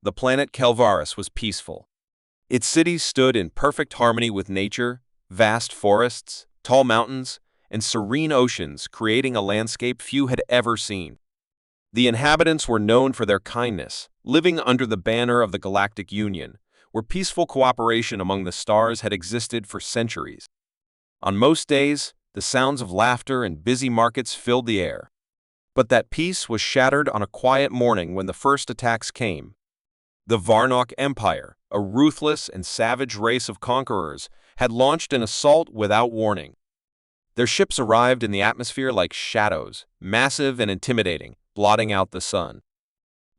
the planet Kelvaris was peaceful. Its cities stood in perfect harmony with nature, vast forests, tall mountains, and serene oceans creating a landscape few had ever seen. The inhabitants were known for their kindness, living under the banner of the Galactic Union, where peaceful cooperation among the stars had existed for centuries. On most days, the sounds of laughter and busy markets filled the air. But that peace was shattered on a quiet morning when the first attacks came. The Varnock Empire, a ruthless and savage race of conquerors, had launched an assault without warning. Their ships arrived in the atmosphere like shadows, massive and intimidating, blotting out the sun.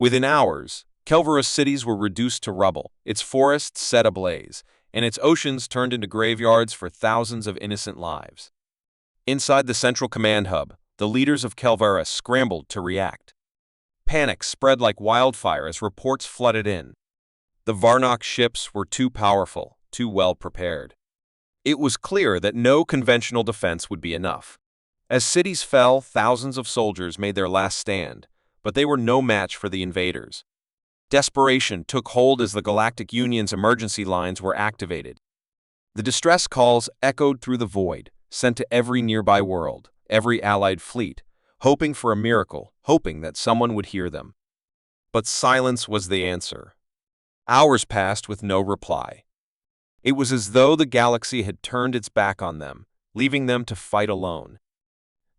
Within hours, Kelvaris cities were reduced to rubble, its forests set ablaze, and its oceans turned into graveyards for thousands of innocent lives. Inside the central command hub, the leaders of Kelvaris scrambled to react. Panic spread like wildfire as reports flooded in. The Varnock ships were too powerful, too well prepared. It was clear that no conventional defense would be enough. As cities fell, thousands of soldiers made their last stand, but they were no match for the invaders. Desperation took hold as the Galactic Union's emergency lines were activated. The distress calls echoed through the void, sent to every nearby world, every allied fleet, hoping for a miracle, hoping that someone would hear them. But silence was the answer. Hours passed with no reply. It was as though the galaxy had turned its back on them, leaving them to fight alone.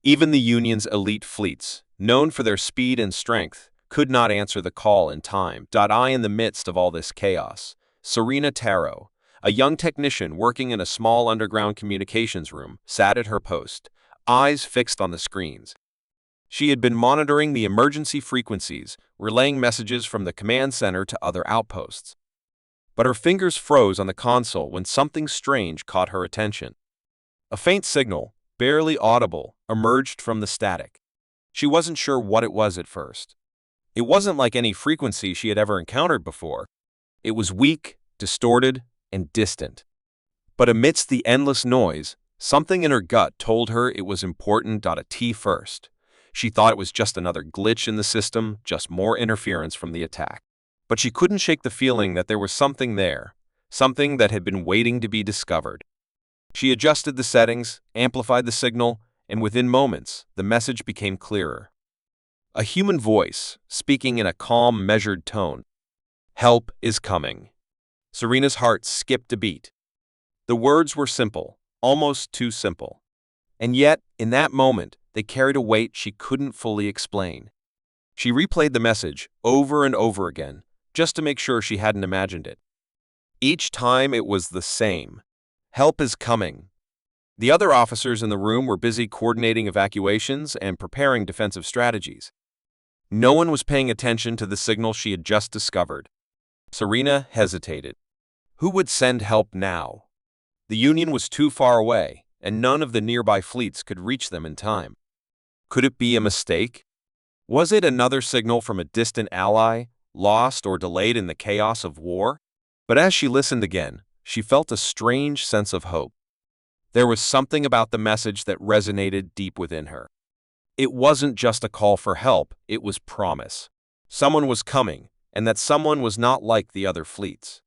Even the Union's elite fleets, known for their speed and strength, could not answer the call in time. In the midst of all this chaos, Serena Taro, a young technician working in a small underground communications room, sat at her post, eyes fixed on the screens. She had been monitoring the emergency frequencies, relaying messages from the command center to other outposts. But her fingers froze on the console when something strange caught her attention. A faint signal, barely audible, emerged from the static. She wasn't sure what it was at first. It wasn't like any frequency she had ever encountered before. It was weak, distorted, and distant. But amidst the endless noise, something in her gut told her it was important. At first, she thought it was just another glitch in the system, just more interference from the attack. But she couldn't shake the feeling that there was something there, something that had been waiting to be discovered. She adjusted the settings, amplified the signal, and within moments, the message became clearer. A human voice, speaking in a calm, measured tone. "Help is coming." Serena's heart skipped a beat. The words were simple, almost too simple. And yet, in that moment, they carried a weight she couldn't fully explain. She replayed the message over and over again, just to make sure she hadn't imagined it. Each time it was the same. "Help is coming." The other officers in the room were busy coordinating evacuations and preparing defensive strategies. No one was paying attention to the signal she had just discovered. Serena hesitated. Who would send help now? The Union was too far away, and none of the nearby fleets could reach them in time. Could it be a mistake? Was it another signal from a distant ally, lost or delayed in the chaos of war? But as she listened again, she felt a strange sense of hope. There was something about the message that resonated deep within her. It wasn't just a call for help, it was promise. Someone was coming, and that someone was not like the other fleets.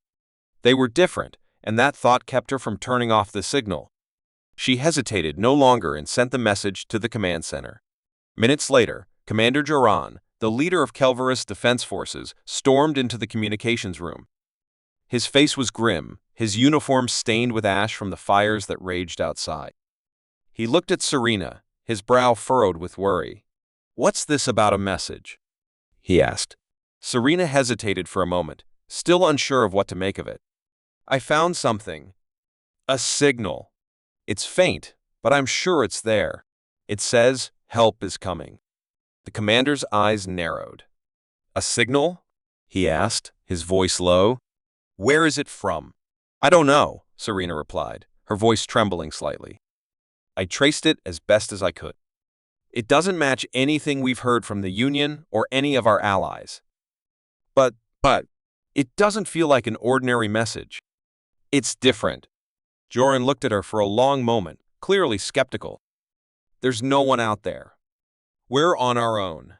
They were different, and that thought kept her from turning off the signal. She hesitated no longer and sent the message to the command center. Minutes later, Commander Joran, the leader of Kelvaris Defense Forces, stormed into the communications room. His face was grim, his uniform stained with ash from the fires that raged outside. He looked at Serena, his brow furrowed with worry. "What's this about a message?" he asked. Serena hesitated for a moment, still unsure of what to make of it. "I found something. A signal. It's faint, but I'm sure it's there. It says, 'Help is coming.'" The commander's eyes narrowed. "A signal?" he asked, his voice low. "Where is it from?" "I don't know," Serena replied, her voice trembling slightly. "I traced it as best as I could. It doesn't match anything we've heard from the Union or any of our allies. But it doesn't feel like an ordinary message. It's different." Joran looked at her for a long moment, clearly skeptical. "There's no one out there. We're on our own.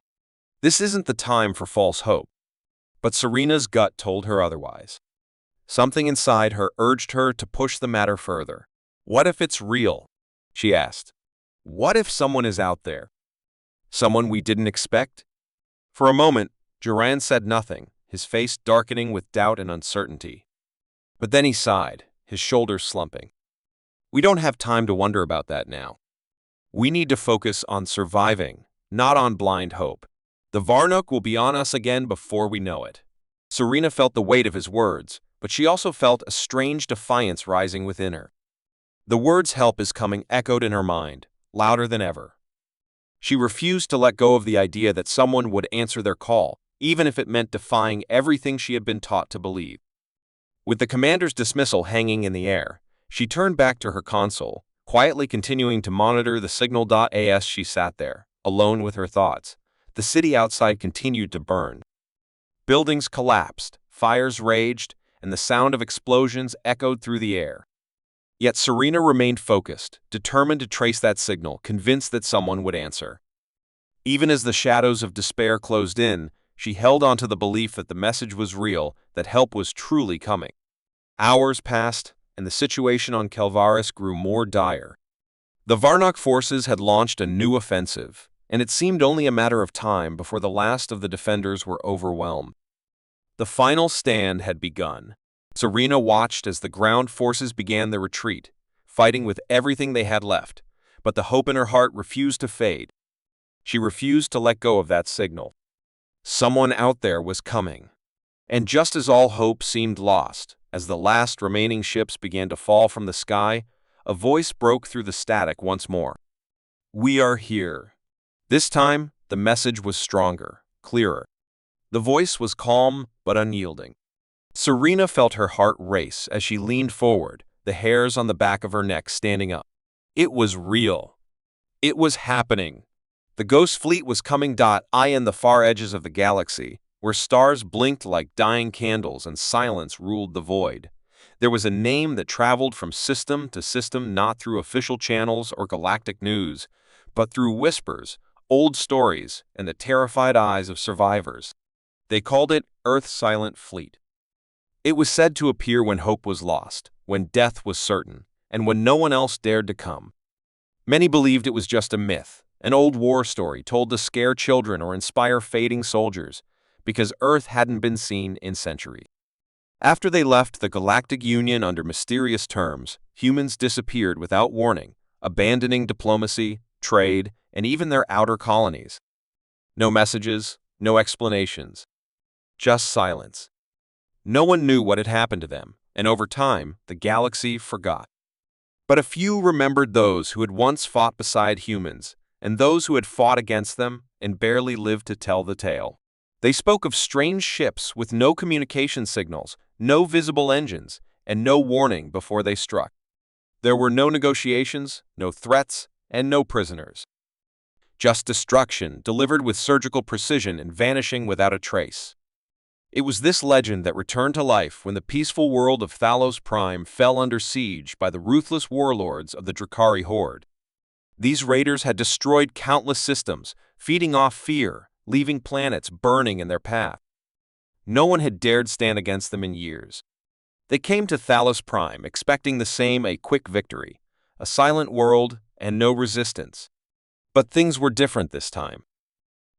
This isn't the time for false hope." But Serena's gut told her otherwise. Something inside her urged her to push the matter further. What if it's real? She asked. What if someone is out there? Someone we didn't expect? For a moment, Duran said nothing, his face darkening with doubt and uncertainty. But then he sighed, his shoulders slumping. We don't have time to wonder about that now. We need to focus on surviving, not on blind hope. The Varnook will be on us again before we know it. Serena felt the weight of his words, but she also felt a strange defiance rising within her. The words "help is coming" echoed in her mind, louder than ever. She refused to let go of the idea that someone would answer their call, even if it meant defying everything she had been taught to believe. With the commander's dismissal hanging in the air, she turned back to her console, quietly continuing to monitor the signal. As she sat there, alone with her thoughts, the city outside continued to burn. Buildings collapsed, fires raged, and the sound of explosions echoed through the air. Yet Serena remained focused, determined to trace that signal, convinced that someone would answer. Even as the shadows of despair closed in, she held on to the belief that the message was real, that help was truly coming. Hours passed, and the situation on Kelvaris grew more dire. The Varnock forces had launched a new offensive, and it seemed only a matter of time before the last of the defenders were overwhelmed. The final stand had begun. Serena watched as the ground forces began their retreat, fighting with everything they had left, but the hope in her heart refused to fade. She refused to let go of that signal. Someone out there was coming. And just as all hope seemed lost, as the last remaining ships began to fall from the sky, a voice broke through the static once more. We are here. This time, the message was stronger, clearer. The voice was calm but unyielding. Serena felt her heart race as she leaned forward, the hairs on the back of her neck standing up. It was real. It was happening. The Ghost Fleet was coming. In the far edges of the galaxy, where stars blinked like dying candles and silence ruled the void, there was a name that traveled from system to system, not through official channels or galactic news, but through whispers, old stories, and the terrified eyes of survivors. They called it Earth's Silent Fleet. It was said to appear when hope was lost, when death was certain, and when no one else dared to come. Many believed it was just a myth, an old war story told to scare children or inspire fading soldiers, because Earth hadn't been seen in centuries. After they left the Galactic Union under mysterious terms, humans disappeared without warning, abandoning diplomacy, trade, and even their outer colonies. No messages, no explanations. Just silence. No one knew what had happened to them, and over time, the galaxy forgot. But a few remembered those who had once fought beside humans, and those who had fought against them and barely lived to tell the tale. They spoke of strange ships with no communication signals, no visible engines, and no warning before they struck. There were no negotiations, no threats, and no prisoners. Just destruction delivered with surgical precision and vanishing without a trace. It was this legend that returned to life when the peaceful world of Thalos Prime fell under siege by the ruthless warlords of the Drakari Horde. These raiders had destroyed countless systems, feeding off fear, leaving planets burning in their path. No one had dared stand against them in years. They came to Thalos Prime expecting the same: a quick victory, a silent world, and no resistance. But things were different this time.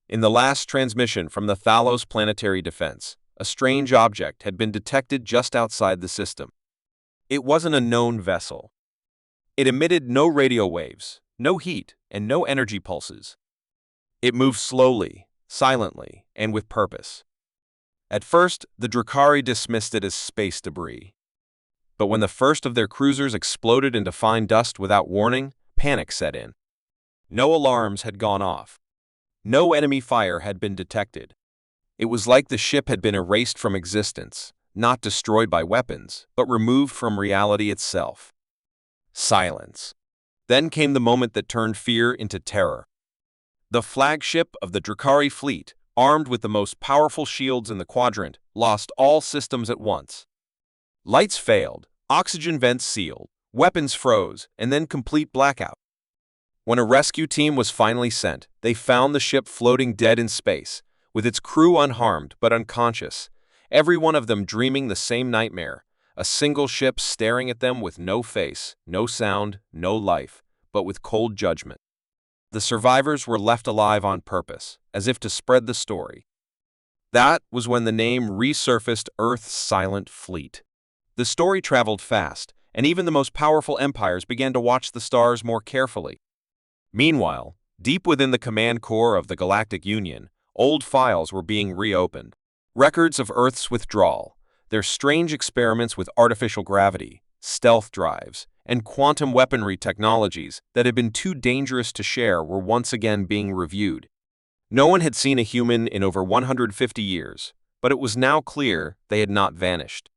In the last transmission from the Thalos Planetary Defense, a strange object had been detected just outside the system. It wasn't a known vessel. It emitted no radio waves, no heat, and no energy pulses. It moved slowly, silently, and with purpose. At first, the Drakari dismissed it as space debris. But when the first of their cruisers exploded into fine dust without warning, panic set in. No alarms had gone off. No enemy fire had been detected. It was like the ship had been erased from existence, not destroyed by weapons, but removed from reality itself. Silence. Then came the moment that turned fear into terror. The flagship of the Drakari fleet, armed with the most powerful shields in the quadrant, lost all systems at once. Lights failed, oxygen vents sealed, weapons froze, and then complete blackout. When a rescue team was finally sent, they found the ship floating dead in space, with its crew unharmed but unconscious, every one of them dreaming the same nightmare, a single ship staring at them with no face, no sound, no life, but with cold judgment. The survivors were left alive on purpose, as if to spread the story. That was when the name resurfaced: Earth's Silent Fleet. The story traveled fast, and even the most powerful empires began to watch the stars more carefully. Meanwhile, deep within the command core of the Galactic Union, old files were being reopened. Records of Earth's withdrawal, their strange experiments with artificial gravity, stealth drives, and quantum weaponry technologies that had been too dangerous to share were once again being reviewed. No one had seen a human in over 150 years, but it was now clear they had not vanished.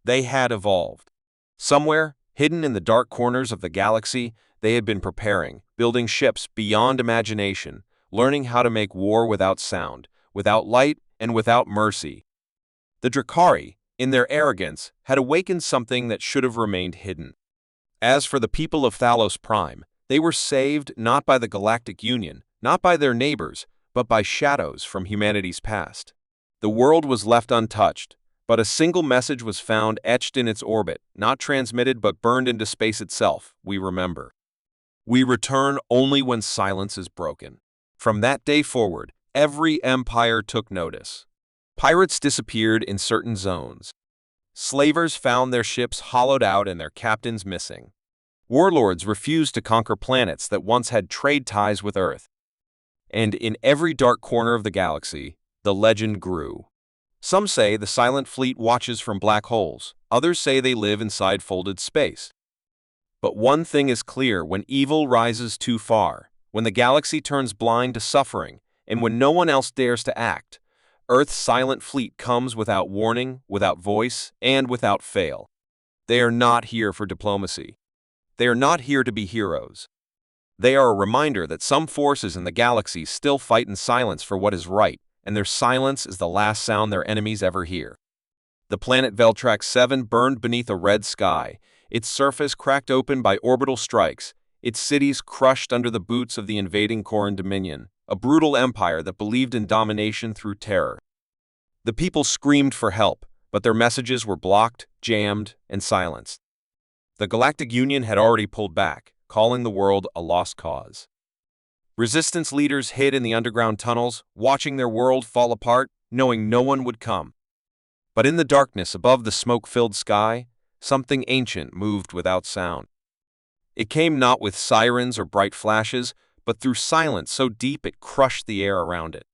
They had evolved. Somewhere, hidden in the dark corners of the galaxy, they had been preparing, building ships beyond imagination, learning how to make war without sound, without light, and without mercy. The Drakari, in their arrogance, had awakened something that should have remained hidden. As for the people of Thalos Prime, they were saved not by the Galactic Union, not by their neighbors, but by shadows from humanity's past. The world was left untouched, but a single message was found etched in its orbit, not transmitted but burned into space itself: we remember. We return only when silence is broken. From that day forward, every empire took notice. Pirates disappeared in certain zones. Slavers found their ships hollowed out and their captains missing. Warlords refused to conquer planets that once had trade ties with Earth. And in every dark corner of the galaxy, the legend grew. Some say the Silent Fleet watches from black holes, others say they live inside folded space. But one thing is clear: when evil rises too far, when the galaxy turns blind to suffering, and when no one else dares to act, Earth's Silent Fleet comes without warning, without voice, and without fail. They are not here for diplomacy. They are not here to be heroes. They are a reminder that some forces in the galaxy still fight in silence for what is right, and their silence is the last sound their enemies ever hear. The planet Veltrax 7 burned beneath a red sky, its surface cracked open by orbital strikes, its cities crushed under the boots of the invading Coran Dominion, a brutal empire that believed in domination through terror. The people screamed for help, but their messages were blocked, jammed, and silenced. The Galactic Union had already pulled back, calling the world a lost cause. Resistance leaders hid in the underground tunnels, watching their world fall apart, knowing no one would come. But in the darkness above the smoke-filled sky, something ancient moved without sound. It came not with sirens or bright flashes, but through silence so deep it crushed the air around it.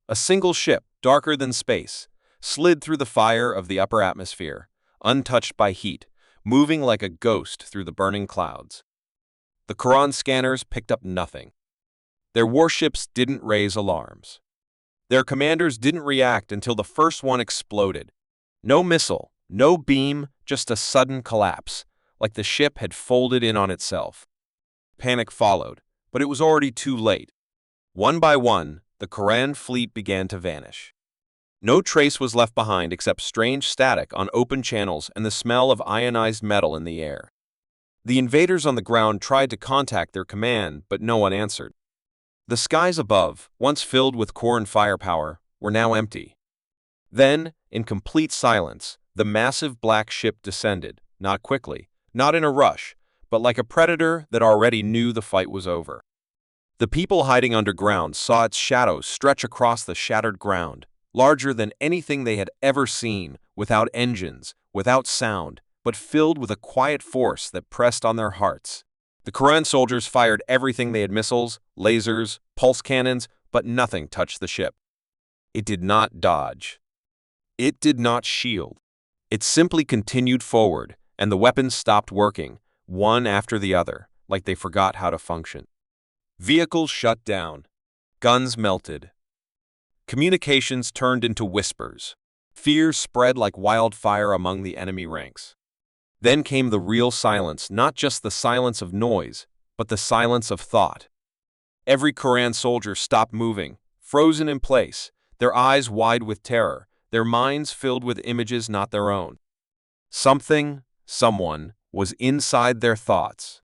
A single ship, darker than space, slid through the fire of the upper atmosphere, untouched by heat, moving like a ghost through the burning clouds. The Quran scanners picked up nothing. Their warships didn't raise alarms. Their commanders didn't react until the first one exploded. No missile, no beam, just a sudden collapse, like the ship had folded in on itself. Panic followed, but it was already too late. One by one, the Quran fleet began to vanish. No trace was left behind except strange static on open channels and the smell of ionized metal in the air. The invaders on the ground tried to contact their command, but no one answered. The skies above, once filled with Quran firepower, were now empty. Then, in complete silence, the massive black ship descended, not quickly, not in a rush, but like a predator that already knew the fight was over. The people hiding underground saw its shadows stretch across the shattered ground, larger than anything they had ever seen, without engines, without sound, but filled with a quiet force that pressed on their hearts. The Quran soldiers fired everything they had: missiles, lasers, pulse cannons, but nothing touched the ship. It did not dodge. It did not shield. It simply continued forward, and the weapons stopped working, one after the other, like they forgot how to function. Vehicles shut down. Guns melted. Communications turned into whispers. Fear spread like wildfire among the enemy ranks. Then came the real silence, not just the silence of noise, but the silence of thought. Every Quran soldier stopped moving, frozen in place, their eyes wide with terror, their minds filled with images not their own. Something, someone, was inside their thoughts.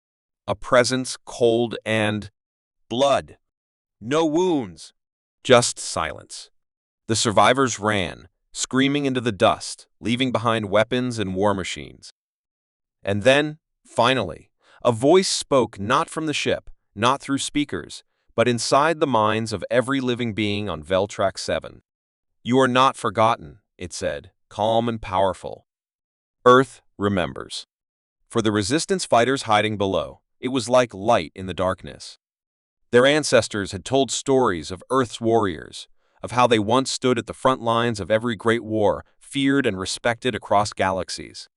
A presence cold and blood. No wounds, just silence. The survivors ran, screaming into the dust, leaving behind weapons and war machines. And then, finally, a voice spoke not from the ship, not through speakers, but inside the minds of every living being on Veltrax 7. "You are not forgotten," it said, calm and powerful. "Earth remembers." For the resistance fighters hiding below, it was like light in the darkness. Their ancestors had told stories of Earth's warriors, of how they once stood at the front lines of every great war, feared and respected across galaxies.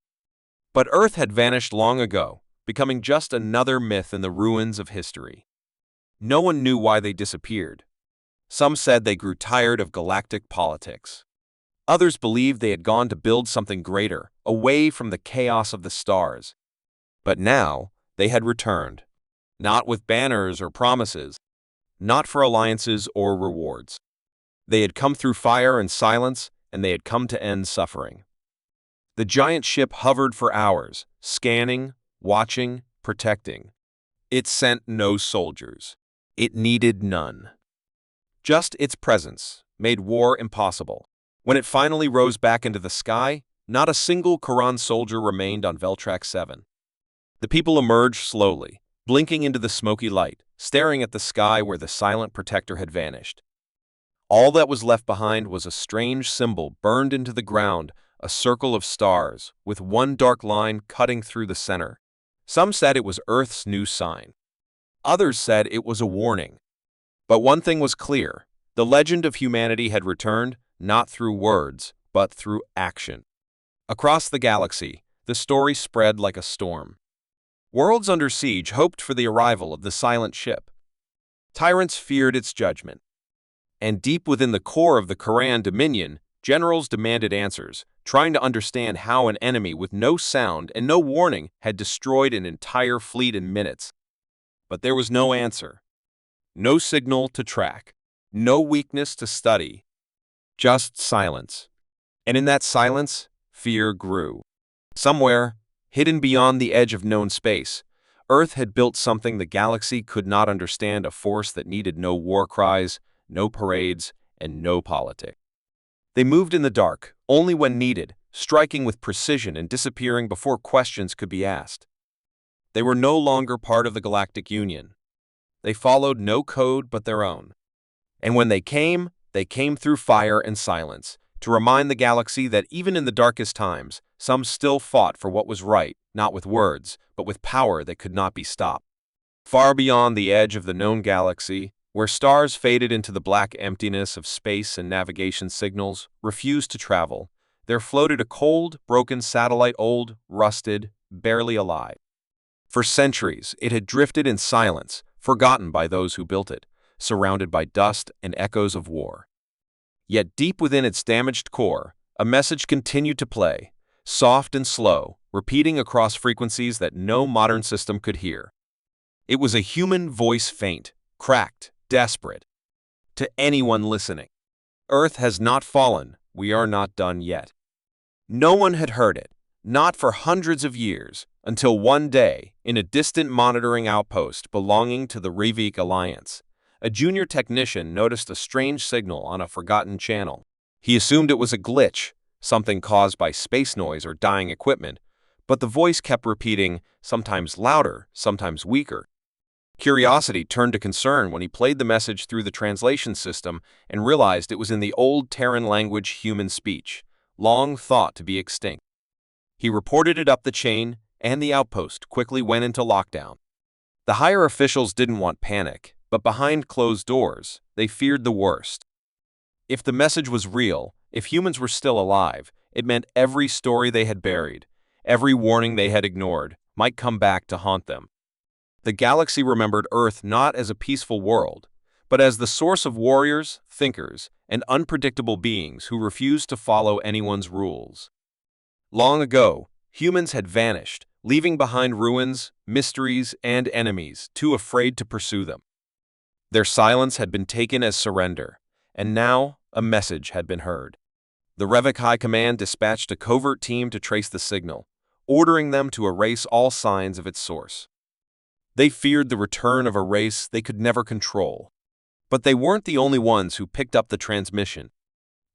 But Earth had vanished long ago, becoming just another myth in the ruins of history. No one knew why they disappeared. Some said they grew tired of galactic politics. Others believed they had gone to build something greater, away from the chaos of the stars. But now, they had returned. Not with banners or promises, not for alliances or rewards. They had come through fire and silence, and they had come to end suffering. The giant ship hovered for hours, scanning, watching, protecting. It sent no soldiers. It needed none. Just its presence made war impossible. When it finally rose back into the sky, not a single Quran soldier remained on Veltrax 7. The people emerged slowly, blinking into the smoky light, staring at the sky where the silent protector had vanished. All that was left behind was a strange symbol burned into the ground, a circle of stars, with one dark line cutting through the center. Some said it was Earth's new sign. Others said it was a warning. But one thing was clear: the legend of humanity had returned, not through words, but through action. Across the galaxy, the story spread like a storm. Worlds under siege hoped for the arrival of the silent ship. Tyrants feared its judgment. And deep within the core of the Quran Dominion, generals demanded answers, trying to understand how an enemy with no sound and no warning had destroyed an entire fleet in minutes. But there was no answer. No signal to track. No weakness to study. Just silence. And in that silence, fear grew. Somewhere, hidden beyond the edge of known space, Earth had built something the galaxy could not understand, a force that needed no war cries, no parades, and no politics. They moved in the dark, only when needed, striking with precision and disappearing before questions could be asked. They were no longer part of the Galactic Union. They followed no code but their own. And when they came through fire and silence, to remind the galaxy that even in the darkest times, some still fought for what was right, not with words, but with power that could not be stopped. Far beyond the edge of the known galaxy, where stars faded into the black emptiness of space and navigation signals refused to travel, there floated a cold, broken satellite, old, rusted, barely alive. For centuries, it had drifted in silence, forgotten by those who built it, surrounded by dust and echoes of war. Yet deep within its damaged core, a message continued to play, soft and slow, repeating across frequencies that no modern system could hear. It was a human voice, faint, cracked, desperate. To anyone listening: Earth has not fallen, we are not done yet. No one had heard it, not for hundreds of years, until one day, in a distant monitoring outpost belonging to the Revik Alliance, a junior technician noticed a strange signal on a forgotten channel. He assumed it was a glitch, something caused by space noise or dying equipment, but the voice kept repeating, sometimes louder, sometimes weaker. Curiosity turned to concern when he played the message through the translation system and realized it was in the old Terran language, human speech, long thought to be extinct. He reported it up the chain, and the outpost quickly went into lockdown. The higher officials didn't want panic, but behind closed doors, they feared the worst. If the message was real, if humans were still alive, it meant every story they had buried, every warning they had ignored, might come back to haunt them. The galaxy remembered Earth not as a peaceful world, but as the source of warriors, thinkers, and unpredictable beings who refused to follow anyone's rules. Long ago, humans had vanished, leaving behind ruins, mysteries, and enemies too afraid to pursue them. Their silence had been taken as surrender, and now a message had been heard. The Revik High Command dispatched a covert team to trace the signal, ordering them to erase all signs of its source. They feared the return of a race they could never control. But they weren't the only ones who picked up the transmission.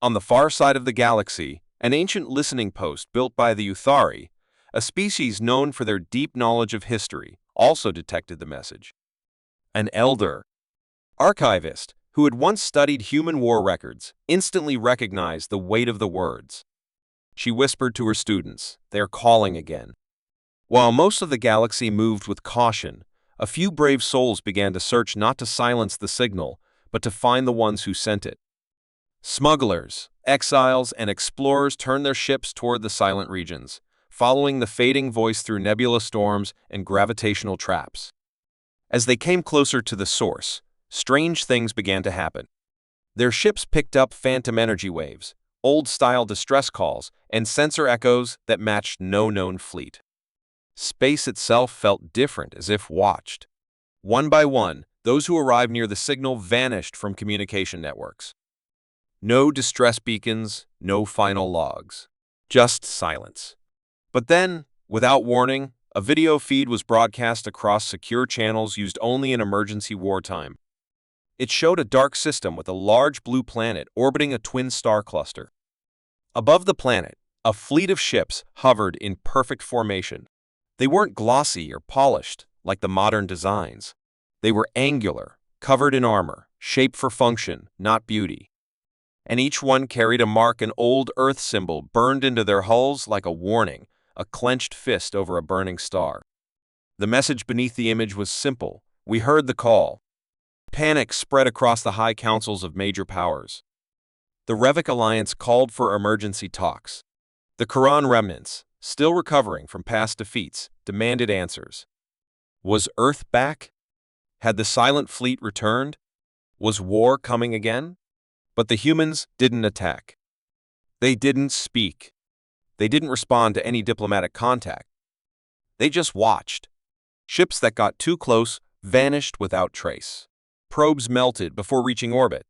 On the far side of the galaxy, an ancient listening post built by the Uthari, a species known for their deep knowledge of history, also detected the message. An elder archivist, who had once studied human war records, instantly recognized the weight of the words. She whispered to her students, "They're calling again." While most of the galaxy moved with caution, a few brave souls began to search not to silence the signal, but to find the ones who sent it. Smugglers, exiles, and explorers turned their ships toward the silent regions, following the fading voice through nebula storms and gravitational traps. As they came closer to the source, strange things began to happen. Their ships picked up phantom energy waves, old-style distress calls, and sensor echoes that matched no known fleet. Space itself felt different, as if watched. One by one, those who arrived near the signal vanished from communication networks. No distress beacons, no final logs. Just silence. But then, without warning, a video feed was broadcast across secure channels used only in emergency wartime. It showed a dark system with a large blue planet orbiting a twin star cluster. Above the planet, a fleet of ships hovered in perfect formation. They weren't glossy or polished like the modern designs. They were angular, covered in armor, shaped for function, not beauty. And each one carried a mark, an old Earth symbol burned into their hulls like a warning, a clenched fist over a burning star. The message beneath the image was simple: "We heard the call." Panic spread across the high councils of major powers. The Revok Alliance called for emergency talks. The Quran remnants, still recovering from past defeats, demanded answers. Was Earth back? Had the Silent Fleet returned? Was war coming again? But the humans didn't attack. They didn't speak. They didn't respond to any diplomatic contact. They just watched. Ships that got too close vanished without trace. Probes melted before reaching orbit.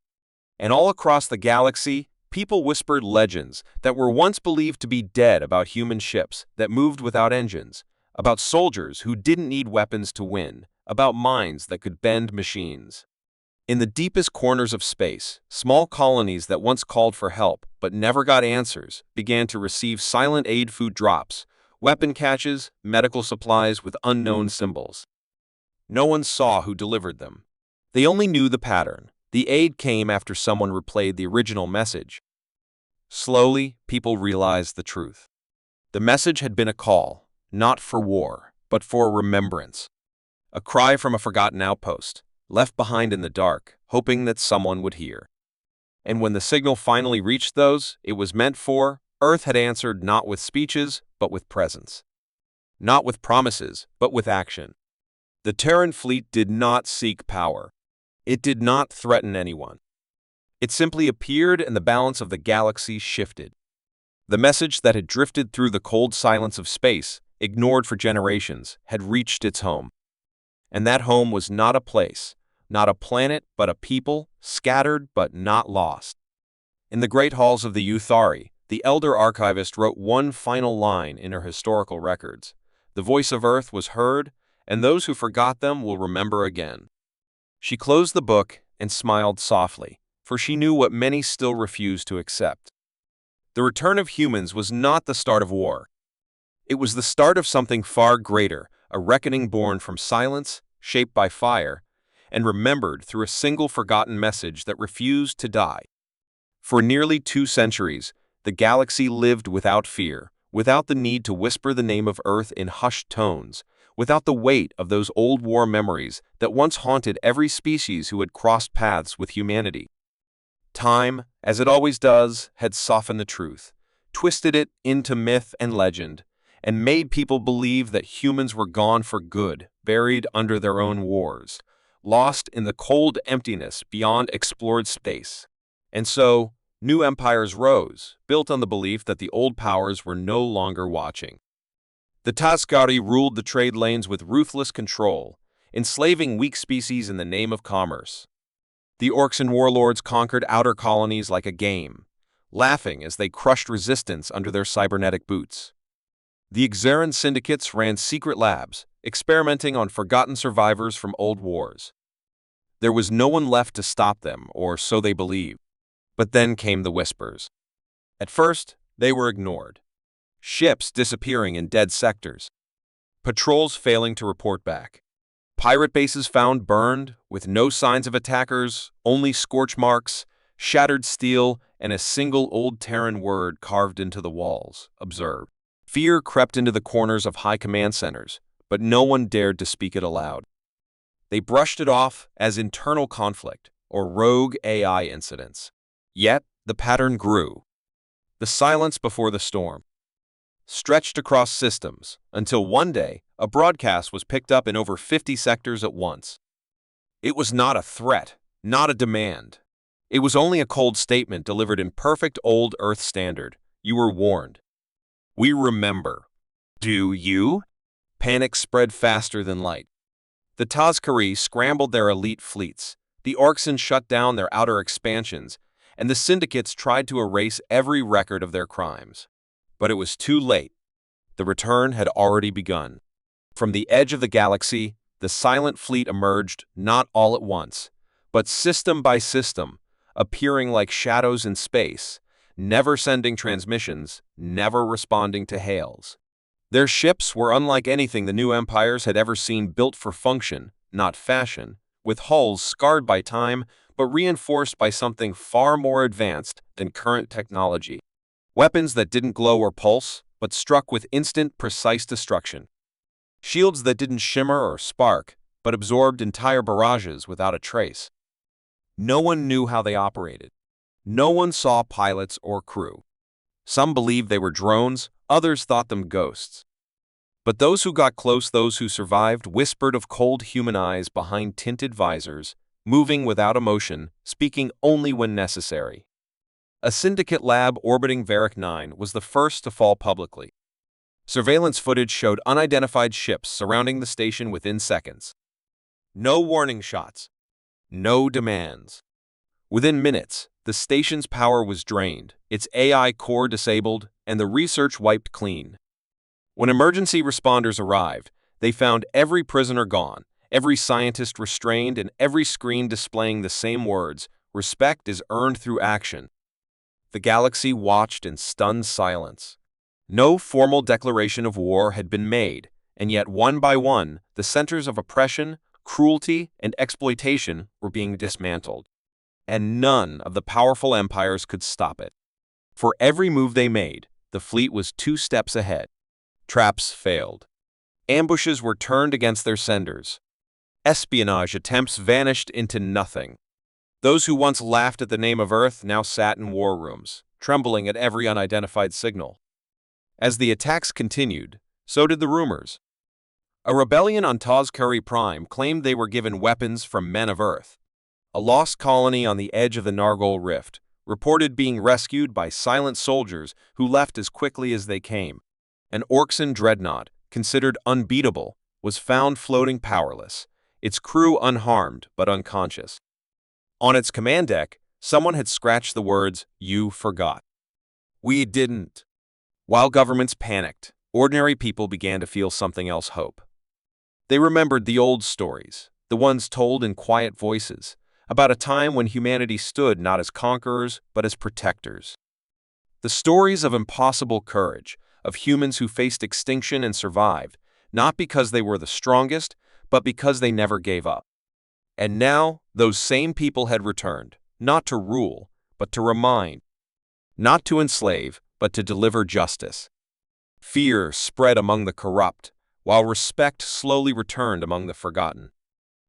And all across the galaxy, people whispered legends that were once believed to be dead about human ships that moved without engines, about soldiers who didn't need weapons to win, about minds that could bend machines. In the deepest corners of space, small colonies that once called for help but never got answers began to receive silent aid food drops, weapon caches, medical supplies with unknown symbols. No one saw who delivered them. They only knew the pattern. The aid came after someone replayed the original message. Slowly, people realized the truth. The message had been a call, not for war, but for remembrance. A cry from a forgotten outpost, left behind in the dark, hoping that someone would hear. And when the signal finally reached those it was meant for, Earth had answered not with speeches, but with presence. Not with promises, but with action. The Terran fleet did not seek power. It did not threaten anyone. It simply appeared, and the balance of the galaxy shifted. The message that had drifted through the cold silence of space, ignored for generations, had reached its home. And that home was not a place, not a planet, but a people, scattered but not lost. In the great halls of the Uthari, the elder archivist wrote one final line in her historical records. The voice of Earth was heard, and those who forgot them will remember again. She closed the book and smiled softly, for she knew what many still refused to accept. The return of humans was not the start of war. It was the start of something far greater, a reckoning born from silence, shaped by fire, and remembered through a single forgotten message that refused to die. For nearly 2 centuries, the galaxy lived without fear, without the need to whisper the name of Earth in hushed tones, without the weight of those old war memories that once haunted every species who had crossed paths with humanity. Time, as it always does, had softened the truth, twisted it into myth and legend, and made people believe that humans were gone for good, buried under their own wars, lost in the cold emptiness beyond explored space. And so, new empires rose, built on the belief that the old powers were no longer watching. The Tascari ruled the trade lanes with ruthless control, enslaving weak species in the name of commerce. The Orcs and warlords conquered outer colonies like a game, laughing as they crushed resistance under their cybernetic boots. The Xeran syndicates ran secret labs, experimenting on forgotten survivors from old wars. There was no one left to stop them, or so they believed. But then came the whispers. At first, they were ignored. Ships disappearing in dead sectors. Patrols failing to report back. Pirate bases found burned, with no signs of attackers, only scorch marks, shattered steel, and a single old Terran word carved into the walls, observed. Fear crept into the corners of high command centers, but no one dared to speak it aloud. They brushed it off as internal conflict or rogue AI incidents. Yet, the pattern grew. The silence before the storm stretched across systems until one day a broadcast was picked up in over 50 sectors at once. It was not a threat, not a demand. It was only a cold statement delivered in perfect old Earth standard. You were warned. We remember. Do you? Panic spread faster than light. The Tazkari scrambled their elite fleets, the Orcs shut down their outer expansions, and the syndicates tried to erase every record of their crimes. But it was too late. The return had already begun. From the edge of the galaxy, the silent fleet emerged not all at once, but system by system, appearing like shadows in space, never sending transmissions, never responding to hails. Their ships were unlike anything the new empires had ever seen, built for function, not fashion, with hulls scarred by time but reinforced by something far more advanced than current technology. Weapons that didn't glow or pulse, but struck with instant, precise destruction. Shields that didn't shimmer or spark, but absorbed entire barrages without a trace. No one knew how they operated. No one saw pilots or crew. Some believed they were drones, others thought them ghosts. But those who got close, those who survived, whispered of cold human eyes behind tinted visors, moving without emotion, speaking only when necessary. A syndicate lab orbiting Varric 9 was the first to fall publicly. Surveillance footage showed unidentified ships surrounding the station within seconds. No warning shots. No demands. Within minutes, the station's power was drained, its AI core disabled, and the research wiped clean. When emergency responders arrived, they found every prisoner gone, every scientist restrained, and every screen displaying the same words: respect is earned through action. The galaxy watched in stunned silence. No formal declaration of war had been made, and yet one by one, the centers of oppression, cruelty, and exploitation were being dismantled. And none of the powerful empires could stop it. For every move they made, the fleet was 2 steps ahead. Traps failed. Ambushes were turned against their senders. Espionage attempts vanished into nothing. Those who once laughed at the name of Earth now sat in war rooms, trembling at every unidentified signal. As the attacks continued, so did the rumors. A rebellion on Tazkari Prime claimed they were given weapons from men of Earth. A lost colony on the edge of the Nargol Rift reported being rescued by silent soldiers who left as quickly as they came. An Orcs dreadnought, considered unbeatable, was found floating powerless, its crew unharmed but unconscious. On its command deck, someone had scratched the words, "You forgot." We didn't. While governments panicked, ordinary people began to feel something else: hope. They remembered the old stories, the ones told in quiet voices, about a time when humanity stood not as conquerors but as protectors. The stories of impossible courage, of humans who faced extinction and survived, not because they were the strongest, but because they never gave up. And now, those same people had returned, not to rule, but to remind, not to enslave, but to deliver justice. Fear spread among the corrupt, while respect slowly returned among the forgotten.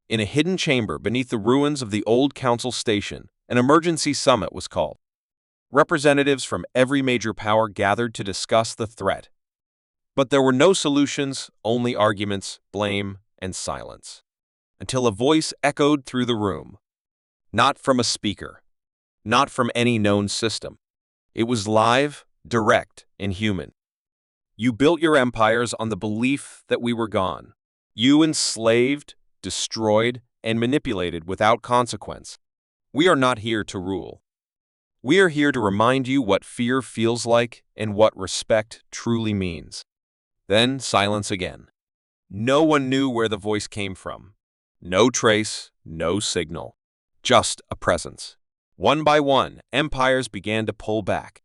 In a hidden chamber beneath the ruins of the old council station, an emergency summit was called. Representatives from every major power gathered to discuss the threat. But there were no solutions, only arguments, blame, and silence. Until a voice echoed through the room. Not from a speaker. Not from any known system. It was live, direct, and human. You built your empires on the belief that we were gone. You enslaved, destroyed, and manipulated without consequence. We are not here to rule. We are here to remind you what fear feels like and what respect truly means. Then silence again. No one knew where the voice came from. No trace, no signal. Just a presence. One by one, empires began to pull back.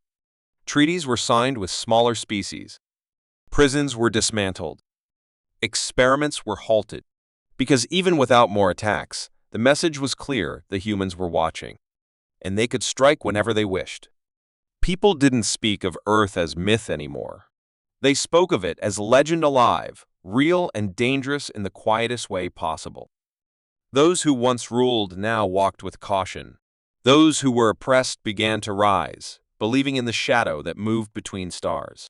Treaties were signed with smaller species. Prisons were dismantled. Experiments were halted. Because even without more attacks, the message was clear: the humans were watching, and they could strike whenever they wished. People didn't speak of Earth as myth anymore. They spoke of it as legend alive, real and dangerous in the quietest way possible. Those who once ruled now walked with caution. Those who were oppressed began to rise, believing in the shadow that moved between stars.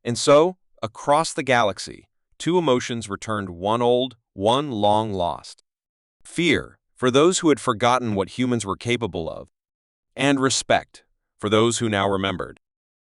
And so, across the galaxy, two emotions returned, one old, one long lost. Fear, for those who had forgotten what humans were capable of, and respect, for those who now remembered.